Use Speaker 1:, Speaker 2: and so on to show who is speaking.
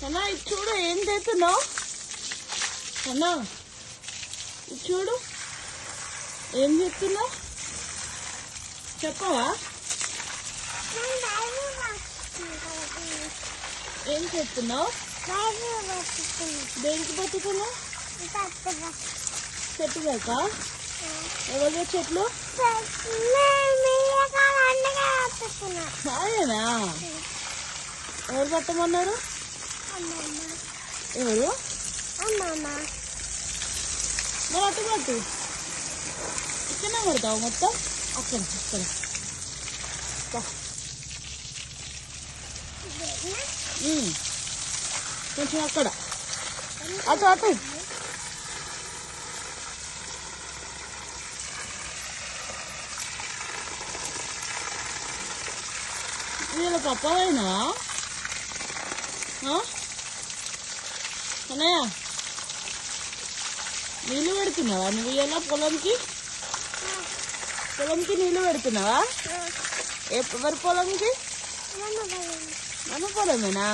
Speaker 1: అన్నా ఇది చూడు, ఏం చేస్తున్నావు అన్నా? ఇది చూడు, ఏం చేస్తున్నావు చెప్పవా? ఏం చేస్తున్నావు? దేనికి పట్టుకున్నావు? చెట్టు దాక ఎవరు చెట్లు? అదేనా? ఎవరు పట్టమన్నారు? ఎవరు? మరి అటు పట్టు, ఇక్కడనే పడతావు మొత్తం. అక్కడ అక్కడ కొంచెం అక్కడ అటు అటు. వీళ్ళ పప్పవైనా అన్నయ్య, నీళ్ళు పెడుతున్నావా నువ్వు? ఇలా పొలంకి నీళ్ళు పెడుతున్నావా? ఎవరి పొలంకి? మన పొలమేనా?